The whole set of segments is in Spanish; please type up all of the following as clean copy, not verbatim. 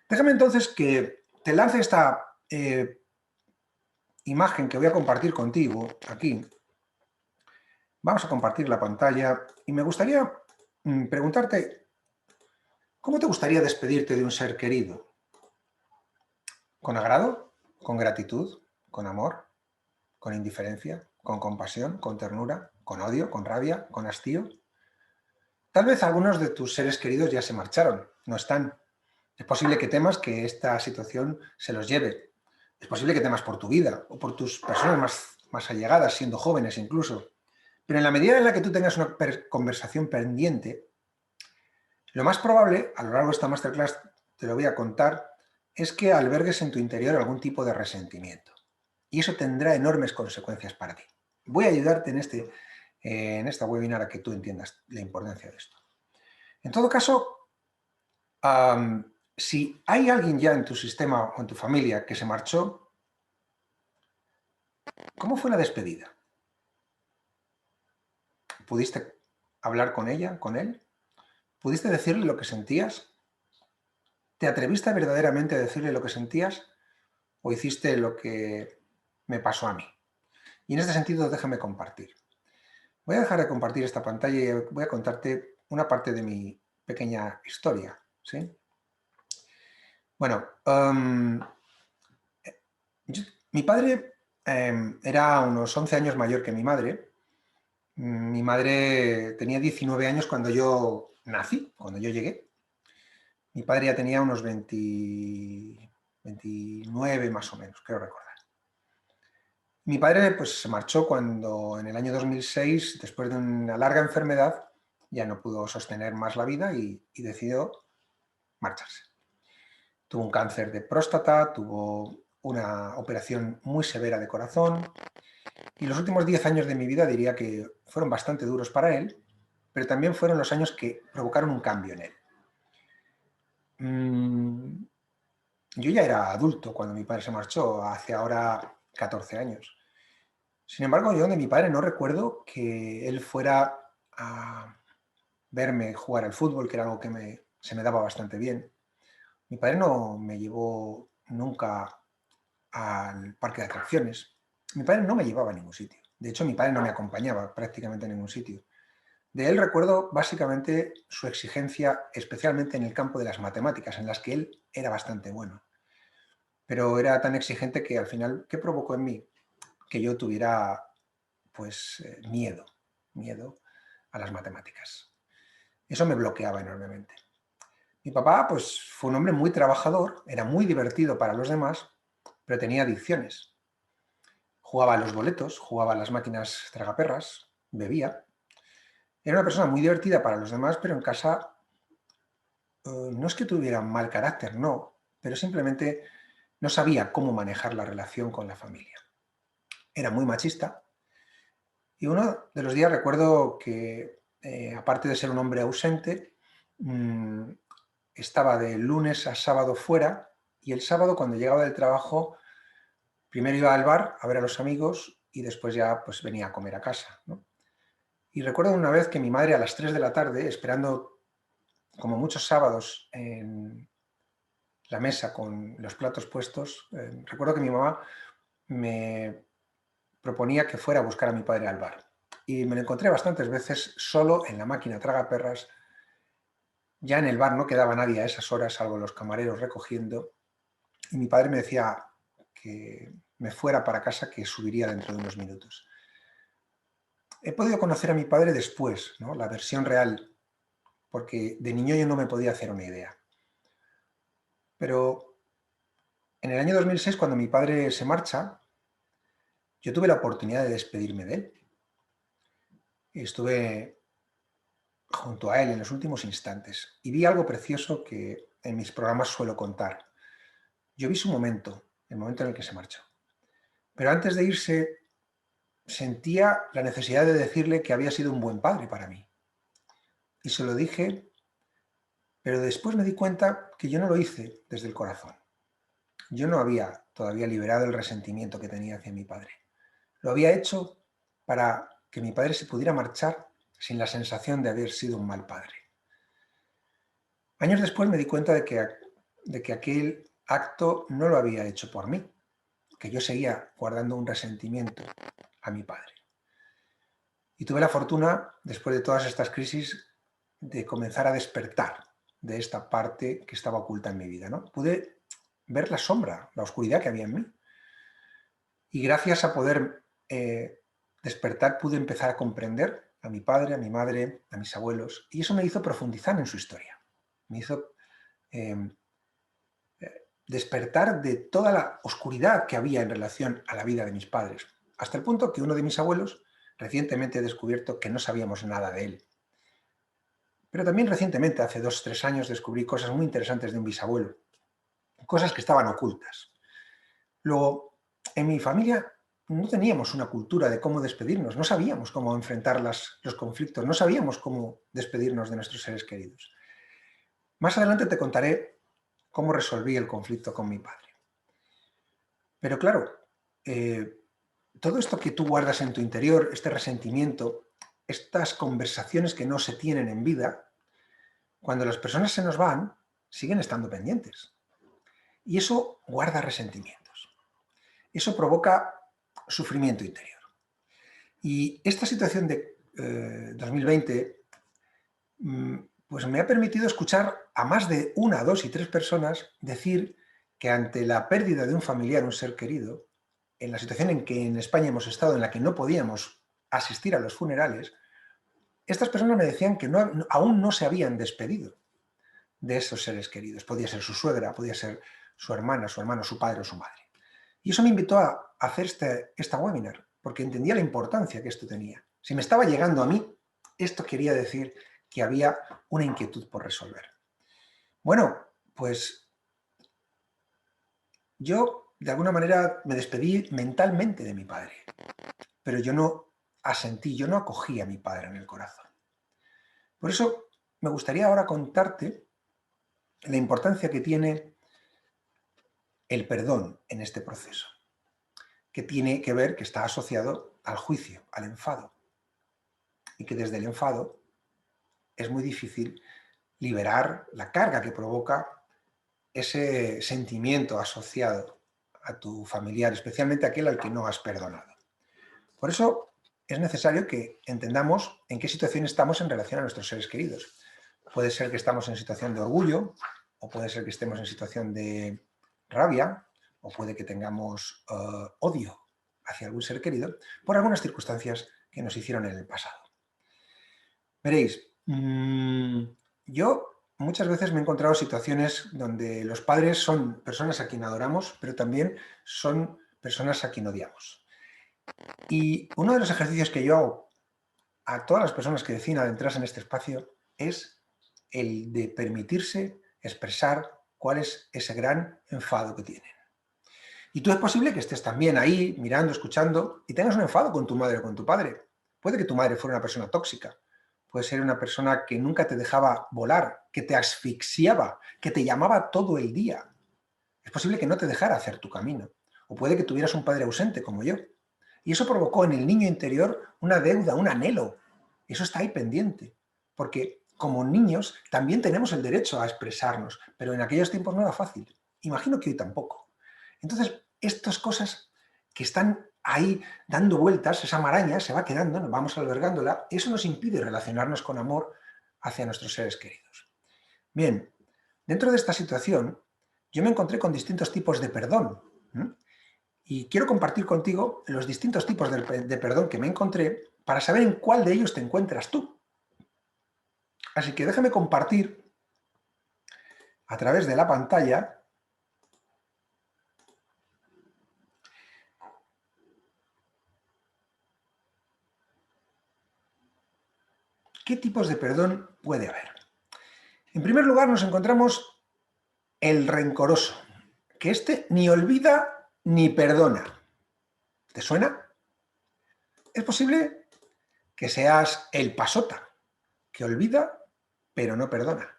Déjame entonces que te lance esta imagen que voy a compartir contigo aquí. Vamos a compartir la pantalla y me gustaría preguntarte, ¿cómo te gustaría despedirte de un ser querido? ¿Con agrado? ¿Con gratitud? ¿Con amor? ¿Con indiferencia? ¿Con compasión? ¿Con ternura? ¿Con odio? ¿Con rabia? ¿Con hastío? Tal vez algunos de tus seres queridos ya se marcharon, no están. Es posible que temas que esta situación se los lleve. Es posible que temas por tu vida o por tus personas más allegadas, siendo jóvenes incluso. Pero en la medida en la que tú tengas una conversación pendiente, lo más probable, a lo largo de esta masterclass te lo voy a contar, es que albergues en tu interior algún tipo de resentimiento. Y eso tendrá enormes consecuencias para ti. Voy a ayudarte en esta webinar a que tú entiendas la importancia de esto. En todo caso, si hay alguien ya en tu sistema o en tu familia que se marchó, ¿cómo fue la despedida? ¿Pudiste hablar con ella, con él? ¿Pudiste decirle lo que sentías? ¿Te atreviste verdaderamente a decirle lo que sentías? ¿O hiciste lo que me pasó a mí? Y en este sentido, déjame compartir. Voy a dejar de compartir esta pantalla y voy a contarte una parte de mi pequeña historia, ¿sí? Bueno, mi padre era unos 11 años mayor que mi madre. Mi madre tenía 19 años cuando yo nací, cuando yo llegué. Mi padre ya tenía unos 29 más o menos, creo recordar. Mi padre pues, se marchó cuando en el año 2006, después de una larga enfermedad, ya no pudo sostener más la vida y decidió marcharse. Tuvo un cáncer de próstata, tuvo una operación muy severa de corazón y los últimos 10 años de mi vida diría que fueron bastante duros para él, pero también fueron los años que provocaron un cambio en él. Yo ya era adulto cuando mi padre se marchó, hace ahora 14 años. Sin embargo, yo de mi padre no recuerdo que él fuera a verme jugar al fútbol, que era algo que se me daba bastante bien. Mi padre no me llevó nunca al parque de atracciones. Mi padre no me llevaba a ningún sitio. De hecho, mi padre no me acompañaba prácticamente a ningún sitio. De él recuerdo básicamente su exigencia, especialmente en el campo de las matemáticas, en las que él era bastante bueno. Pero era tan exigente que al final, ¿qué provocó en mí? Que yo tuviera pues miedo a las matemáticas. Eso me bloqueaba enormemente. Mi papá pues fue un hombre muy trabajador, era muy divertido para los demás, pero tenía adicciones. Jugaba a los boletos, jugaba a las máquinas tragaperras, bebía. Era una persona muy divertida para los demás, pero en casa no es que tuviera un mal carácter, no, pero simplemente no sabía cómo manejar la relación con la familia. Era muy machista y uno de los días recuerdo que, aparte de ser un hombre ausente, estaba de lunes a sábado fuera y el sábado cuando llegaba del trabajo primero iba al bar a ver a los amigos y después ya pues venía a comer a casa, ¿no? Y recuerdo una vez que mi madre a las 3 de la tarde, esperando como muchos sábados en la mesa con los platos puestos, recuerdo que mi mamá me proponía que fuera a buscar a mi padre al bar. Y me lo encontré bastantes veces solo en la máquina tragaperras. Ya en el bar no quedaba nadie a esas horas, salvo los camareros recogiendo. Y mi padre me decía que me fuera para casa, que subiría dentro de unos minutos. He podido conocer a mi padre después, ¿no? La versión real, porque de niño yo no me podía hacer una idea. Pero en el año 2006, cuando mi padre se marcha, yo tuve la oportunidad de despedirme de él. Estuve junto a él en los últimos instantes y vi algo precioso que en mis programas suelo contar. Yo vi su momento, el momento en el que se marchó. Pero antes de irse, sentía la necesidad de decirle que había sido un buen padre para mí. Y se lo dije, pero después me di cuenta que yo no lo hice desde el corazón. Yo no había todavía liberado el resentimiento que tenía hacia mi padre. Lo había hecho para que mi padre se pudiera marchar sin la sensación de haber sido un mal padre. Años después me di cuenta de que de que aquel acto no lo había hecho por mí, que yo seguía guardando un resentimiento a mi padre. Y tuve la fortuna, después de todas estas crisis, de comenzar a despertar de esta parte que estaba oculta en mi vida, ¿no? Pude ver la sombra, la oscuridad que había en mí. Y gracias a poder despertar, pude empezar a comprender a mi padre, a mi madre, a mis abuelos, y eso me hizo profundizar en su historia. Me hizo despertar de toda la oscuridad que había en relación a la vida de mis padres, hasta el punto que uno de mis abuelos, recientemente he descubierto que no sabíamos nada de él. Pero también recientemente, hace 2 o 3 años, descubrí cosas muy interesantes de un bisabuelo, cosas que estaban ocultas. Luego, en mi familia no teníamos una cultura de cómo despedirnos, no sabíamos cómo enfrentar los conflictos, no sabíamos cómo despedirnos de nuestros seres queridos. Más adelante te contaré cómo resolví el conflicto con mi padre. Pero claro, todo esto que tú guardas en tu interior, este resentimiento, estas conversaciones que no se tienen en vida, cuando las personas se nos van, siguen estando pendientes. Y eso guarda resentimientos. Eso provoca sufrimiento interior. Y esta situación de 2020 pues me ha permitido escuchar a más de 1, 2 y 3 personas decir que ante la pérdida de un familiar, un ser querido, en la situación en que en España hemos estado, en la que no podíamos asistir a los funerales, estas personas me decían que aún no se habían despedido de esos seres queridos. Podía ser su suegra, podía ser su hermana, su hermano, su padre o su madre. Y eso me invitó a hacer esta webinar, porque entendía la importancia que esto tenía. Si me estaba llegando a mí, esto quería decir que había una inquietud por resolver. Bueno, pues yo de alguna manera me despedí mentalmente de mi padre, pero yo no asentí, yo no acogí a mi padre en el corazón. Por eso me gustaría ahora contarte la importancia que tiene el perdón en este proceso, que tiene que ver, que está asociado al juicio, al enfado, y que desde el enfado es muy difícil liberar la carga que provoca ese sentimiento asociado a tu familiar, especialmente aquel al que no has perdonado. Por eso es necesario que entendamos en qué situación estamos en relación a nuestros seres queridos. Puede ser que estamos en situación de orgullo, o puede ser que estemos en situación de rabia, o puede que tengamos odio hacia algún ser querido, por algunas circunstancias que nos hicieron en el pasado. Veréis, yo muchas veces me he encontrado situaciones donde los padres son personas a quien adoramos, pero también son personas a quien odiamos. Y uno de los ejercicios que yo hago a todas las personas que deciden adentrarse en este espacio es el de permitirse expresar cuál es ese gran enfado que tienen. Y tú es posible que estés también ahí mirando, escuchando y tengas un enfado con tu madre o con tu padre. Puede que tu madre fuera una persona tóxica, puede ser una persona que nunca te dejaba volar, que te asfixiaba, que te llamaba todo el día. Es posible que no te dejara hacer tu camino. O puede que tuvieras un padre ausente como yo. Y eso provocó en el niño interior una deuda, un anhelo. Eso está ahí pendiente. Porque como niños también tenemos el derecho a expresarnos, pero en aquellos tiempos no era fácil. Imagino que hoy tampoco. Entonces, estas cosas que están ahí dando vueltas, esa maraña se va quedando, nos vamos albergándola, eso nos impide relacionarnos con amor hacia nuestros seres queridos. Bien, dentro de esta situación, yo me encontré con distintos tipos de perdón. Y quiero compartir contigo los distintos tipos de perdón que me encontré para saber en cuál de ellos te encuentras tú. Así que déjame compartir a través de la pantalla qué tipos de perdón puede haber. En primer lugar, nos encontramos el rencoroso, que este ni olvida ni perdona. ¿Te suena? Es posible que seas el pasota, que olvida pero no perdona.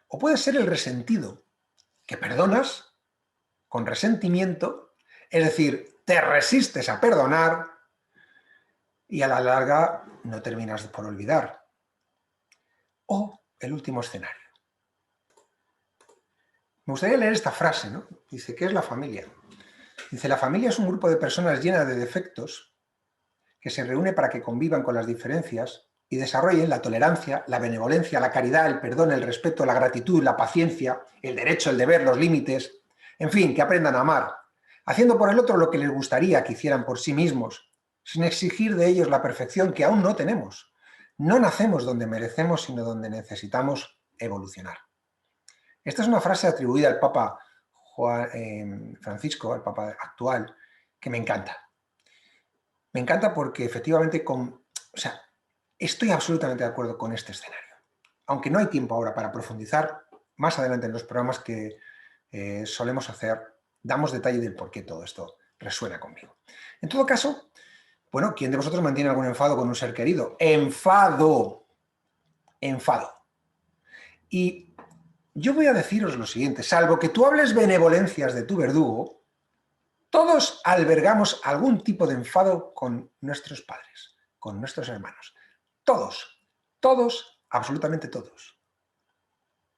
O puede ser el resentido, que perdonas con resentimiento, es decir, te resistes a perdonar y a la larga no terminas por olvidar. O el último escenario, Me gustaría leer esta frase, ¿no? Dice, ¿qué es la familia? Dice, la familia es un grupo de personas llenas de defectos que se reúne para que convivan con las diferencias y desarrollen la tolerancia, la benevolencia, la caridad, el perdón, el respeto, la gratitud, la paciencia, el derecho, el deber, los límites, en fin, que aprendan a amar, haciendo por el otro lo que les gustaría que hicieran por sí mismos, sin exigir de ellos la perfección que aún no tenemos. No nacemos donde merecemos, sino donde necesitamos evolucionar. Esta es una frase atribuida al Papa Francisco, al Papa actual, que me encanta. Me encanta porque efectivamente, estoy absolutamente de acuerdo con este escenario. Aunque no hay tiempo ahora para profundizar, más adelante en los programas que solemos hacer, damos detalle del por qué todo esto resuena conmigo. En todo caso, bueno, ¿quién de vosotros mantiene algún enfado con un ser querido? ¡Enfado! Enfado. Y yo voy a deciros lo siguiente, salvo que tú hables benevolencias de tu verdugo, todos albergamos algún tipo de enfado con nuestros padres, con nuestros hermanos. Todos, absolutamente todos.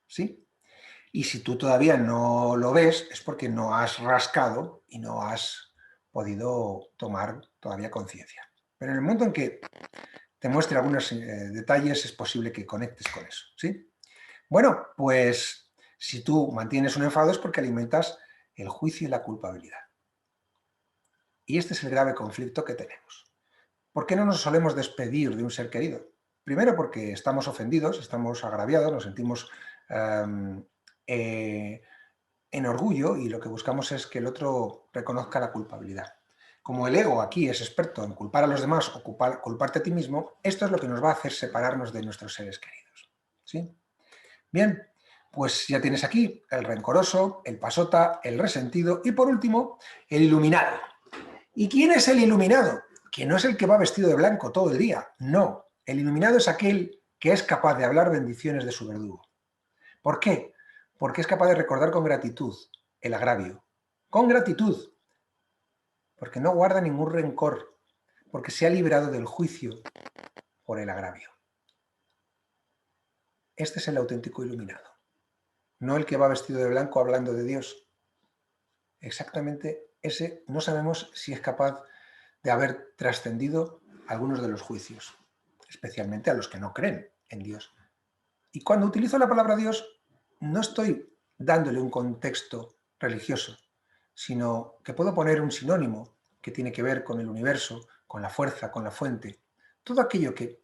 ¿Sí? Y si tú todavía no lo ves, es porque no has rascado y no has podido tomar todavía conciencia. Pero en el momento en que te muestre algunos detalles, es posible que conectes con eso. ¿Sí? Bueno, pues si tú mantienes un enfado es porque alimentas el juicio y la culpabilidad. Y este es el grave conflicto que tenemos. ¿Por qué no nos solemos despedir de un ser querido? Primero porque estamos ofendidos, estamos agraviados, nos sentimos en orgullo y lo que buscamos es que el otro reconozca la culpabilidad. Como el ego aquí es experto en culpar a los demás o culparte a ti mismo, esto es lo que nos va a hacer separarnos de nuestros seres queridos. ¿Sí? Bien, pues ya tienes aquí el rencoroso, el pasota, el resentido y por último, el iluminado. ¿Y quién es el iluminado? Que no es el que va vestido de blanco todo el día, no. El iluminado es aquel que es capaz de hablar bendiciones de su verdugo. ¿Por qué? Porque es capaz de recordar con gratitud el agravio. Con gratitud. Porque no guarda ningún rencor. Porque se ha librado del juicio por el agravio. Este es el auténtico iluminado. No el que va vestido de blanco hablando de Dios. Exactamente ese no sabemos si es capaz de haber trascendido algunos de los juicios, especialmente a los que no creen en Dios. Y cuando utilizo la palabra Dios, no estoy dándole un contexto religioso, sino que puedo poner un sinónimo que tiene que ver con el universo, con la fuerza, con la fuente, todo aquello que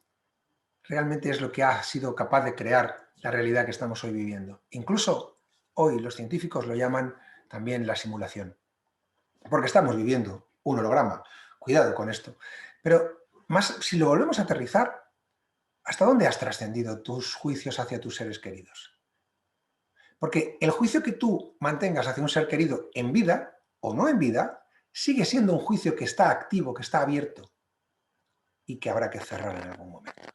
realmente es lo que ha sido capaz de crear la realidad que estamos hoy viviendo. Incluso hoy los científicos lo llaman también la simulación, porque estamos viviendo un holograma. Cuidado con esto. Pero más, si lo volvemos a aterrizar, ¿hasta dónde has trascendido tus juicios hacia tus seres queridos? Porque el juicio que tú mantengas hacia un ser querido en vida o no en vida, sigue siendo un juicio que está activo, que está abierto y que habrá que cerrar en algún momento.